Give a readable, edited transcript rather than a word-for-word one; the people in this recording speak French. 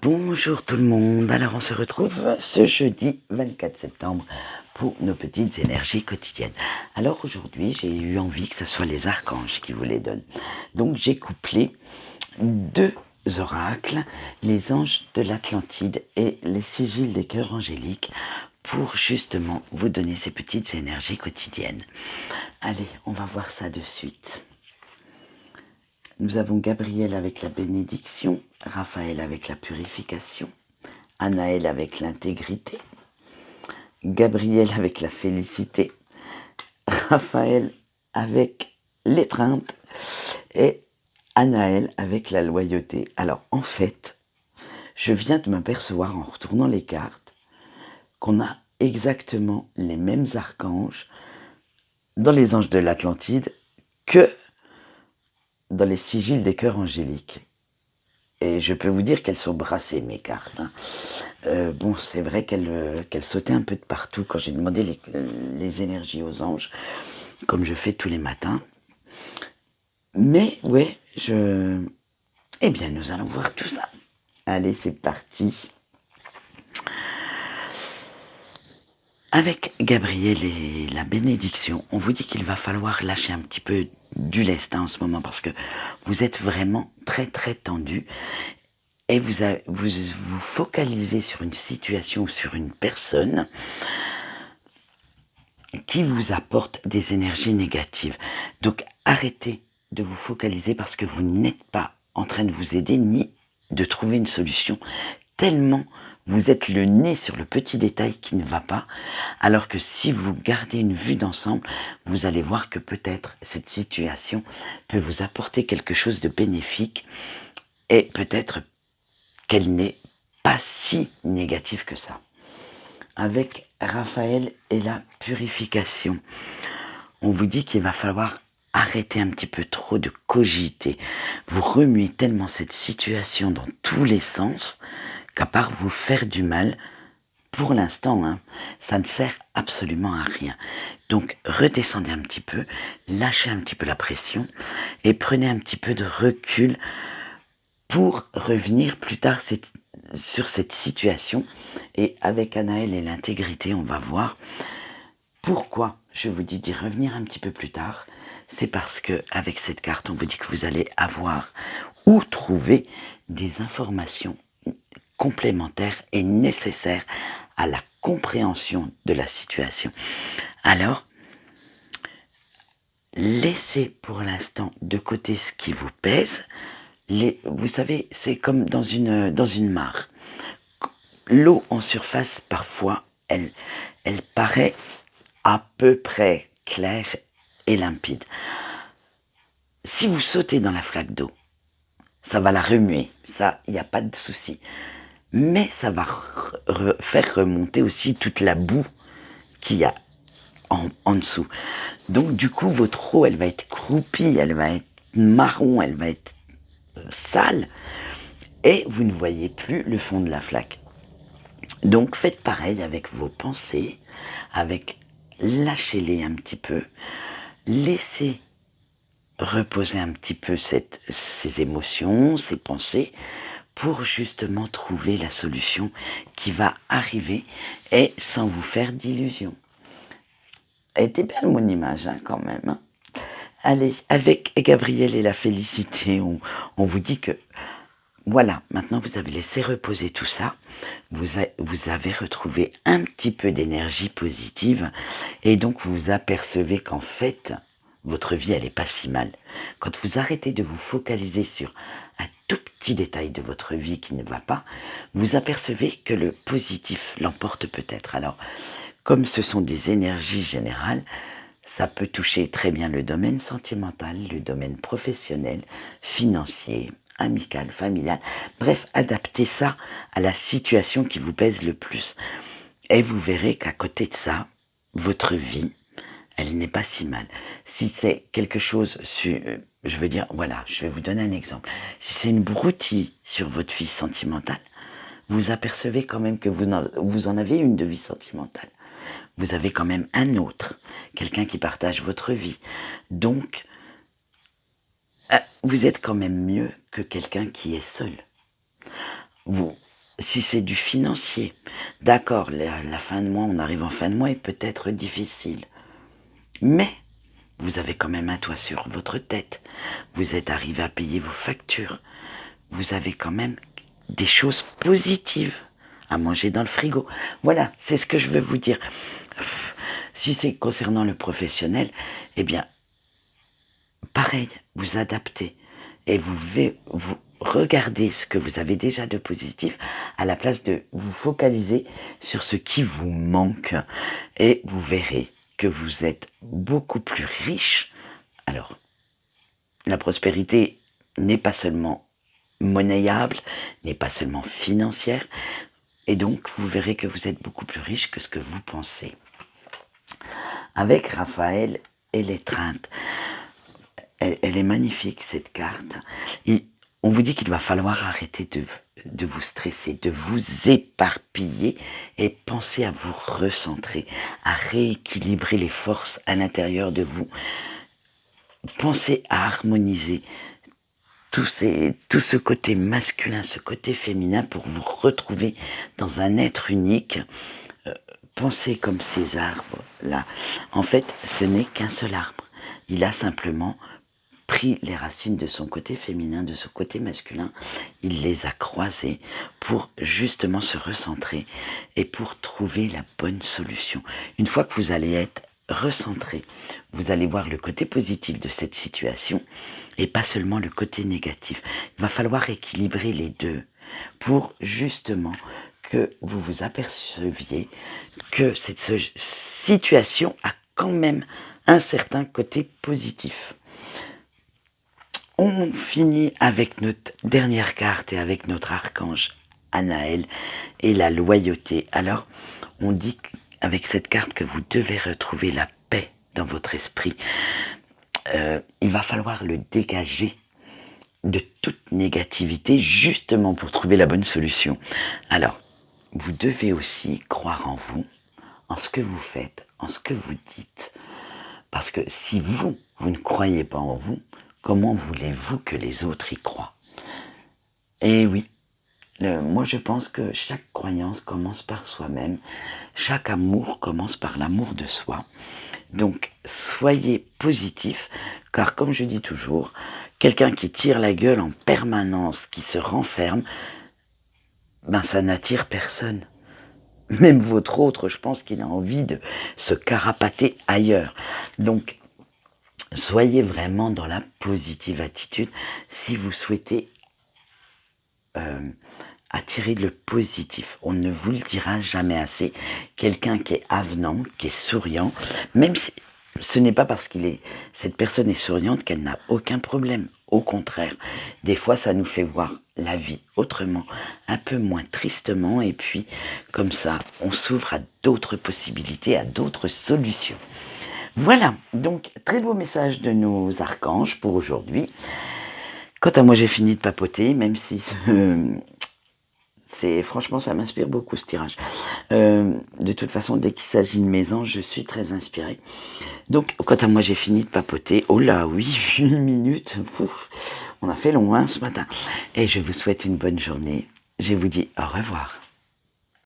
Bonjour tout le monde, alors on se retrouve ce jeudi 24 septembre pour nos petites énergies quotidiennes. Alors aujourd'hui j'ai eu envie que ce soit les archanges qui vous les donnent. Donc j'ai couplé deux oracles, les anges de l'Atlantide et les sigils des cœurs angéliques pour justement vous donner ces petites énergies quotidiennes. Allez, on va voir ça de suite. Nous avons Gabriel avec la bénédiction, Raphaël avec la purification, Anaël avec l'intégrité, Gabriel avec la félicité, Raphaël avec l'étreinte et Anaël avec la loyauté. Alors en fait, je viens de m'apercevoir en retournant les cartes qu'on a exactement les mêmes archanges dans les anges de l'Atlantide que dans les sigils des cœurs angéliques. Et je peux vous dire qu'elles sont brassées, mes cartes. Bon, c'est vrai qu'elles sautaient un peu de partout quand j'ai demandé les énergies aux anges, comme je fais tous les matins. Mais, ouais, eh bien, nous allons voir tout ça. Allez, c'est parti. Avec Gabriel et la bénédiction, on vous dit qu'il va falloir lâcher un petit peu du lest en ce moment parce que vous êtes vraiment très très tendu et vous focalisez sur une situation ou sur une personne qui vous apporte des énergies négatives. Donc arrêtez de vous focaliser parce que vous n'êtes pas en train de vous aider ni de trouver une solution, tellement vous êtes le nez sur le petit détail qui ne va pas, alors que si vous gardez une vue d'ensemble, vous allez voir que peut-être cette situation peut vous apporter quelque chose de bénéfique et peut-être qu'elle n'est pas si négative que ça. Avec Raphaël et la purification, on vous dit qu'il va falloir arrêter un petit peu trop de cogiter. Vous remuez tellement cette situation dans tous les sens qu'à part vous faire du mal, pour l'instant, ça ne sert absolument à rien. Donc redescendez un petit peu, lâchez un petit peu la pression et prenez un petit peu de recul pour revenir plus tard sur cette situation. Et avec Anaël et l'intégrité, on va voir pourquoi je vous dis d'y revenir un petit peu plus tard. C'est parce que avec cette carte, on vous dit que vous allez avoir ou trouver des informations complémentaires et nécessaires à la compréhension de la situation. Alors, laissez pour l'instant de côté ce qui vous pèse. Vous savez, c'est comme dans une mare. L'eau en surface, parfois, elle paraît à peu près claire et limpide. Si vous sautez dans la flaque d'eau, ça va la remuer, ça, il n'y a pas de souci. Mais ça va faire remonter aussi toute la boue qu'il y a en dessous. Donc du coup, votre eau, elle va être croupie, elle va être marron, elle va être sale, et vous ne voyez plus le fond de la flaque. Donc faites pareil avec vos pensées, lâchez-les un petit peu, laissez reposer un petit peu ces émotions, ces pensées, pour justement trouver la solution qui va arriver et sans vous faire d'illusions. Elle était belle mon image quand même. Allez, avec Gabriel et la félicité, on vous dit que voilà, maintenant vous avez laissé reposer tout ça, vous avez retrouvé un petit peu d'énergie positive et donc vous apercevez qu'en fait, votre vie, elle n'est pas si mal. Quand vous arrêtez de vous focaliser sur un tout petit détail de votre vie qui ne va pas, vous apercevez que le positif l'emporte peut-être. Alors, comme ce sont des énergies générales, ça peut toucher très bien le domaine sentimental, le domaine professionnel, financier, amical, familial. Bref, adaptez ça à la situation qui vous pèse le plus. Et vous verrez qu'à côté de ça, votre vie, elle n'est pas si mal. Si c'est quelque chose je veux dire, voilà, je vais vous donner un exemple. Si c'est une broutille sur votre vie sentimentale, vous apercevez quand même que vous en avez une de vie sentimentale. Vous avez quand même un autre, quelqu'un qui partage votre vie. Donc, vous êtes quand même mieux que quelqu'un qui est seul. si c'est du financier, d'accord, la fin de mois, on arrive en fin de mois, est peut-être difficile. Mais vous avez quand même un toit sur votre tête. Vous êtes arrivé à payer vos factures. Vous avez quand même des choses positives à manger dans le frigo. Voilà, c'est ce que je veux vous dire. Si c'est concernant le professionnel, eh bien, pareil, vous adaptez et vous regardez ce que vous avez déjà de positif à la place de vous focaliser sur ce qui vous manque et vous verrez que vous êtes beaucoup plus riche. Alors, la prospérité n'est pas seulement monnayable, n'est pas seulement financière, et donc vous verrez que vous êtes beaucoup plus riche que ce que vous pensez. Avec Raphaël et l'étreinte, elle est magnifique cette carte. Et on vous dit qu'il va falloir arrêter de vous stresser, de vous éparpiller et penser à vous recentrer, à rééquilibrer les forces à l'intérieur de vous. Pensez à harmoniser tout ce côté masculin, ce côté féminin pour vous retrouver dans un être unique. Pensez comme ces arbres-là. En fait, ce n'est qu'un seul arbre. Il a simplement pris les racines de son côté féminin, de son côté masculin, il les a croisées pour justement se recentrer et pour trouver la bonne solution. Une fois que vous allez être recentré, vous allez voir le côté positif de cette situation et pas seulement le côté négatif. Il va falloir équilibrer les deux pour justement que vous vous aperceviez que cette situation a quand même un certain côté positif. On finit avec notre dernière carte et avec notre archange Anaël et la loyauté. Alors, on dit avec cette carte que vous devez retrouver la paix dans votre esprit. Il va falloir le dégager de toute négativité justement pour trouver la bonne solution. Alors, vous devez aussi croire en vous, en ce que vous faites, en ce que vous dites. Parce que si vous ne croyez pas en vous, comment voulez-vous que les autres y croient? Et oui, moi je pense que chaque croyance commence par soi-même, chaque amour commence par l'amour de soi. Donc soyez positif, car comme je dis toujours, quelqu'un qui tire la gueule en permanence, qui se renferme, ben ça n'attire personne. Même votre autre, je pense qu'il a envie de se carapater ailleurs. Donc soyez vraiment dans la positive attitude si vous souhaitez attirer le positif. On ne vous le dira jamais assez. Quelqu'un qui est avenant, qui est souriant, même si ce n'est pas parce cette personne est souriante qu'elle n'a aucun problème. Au contraire, des fois ça nous fait voir la vie autrement, un peu moins tristement, et puis comme ça, on s'ouvre à d'autres possibilités, à d'autres solutions. Voilà, donc très beau message de nos archanges pour aujourd'hui. Quant à moi, j'ai fini de papoter, même si franchement, ça m'inspire beaucoup ce tirage. De toute façon, dès qu'il s'agit de mes anges, je suis très inspirée. Donc, quant à moi, j'ai fini de papoter. Oh là, oui, 8 minutes. Ouf, on a fait long ce matin. Et je vous souhaite une bonne journée. Je vous dis au revoir.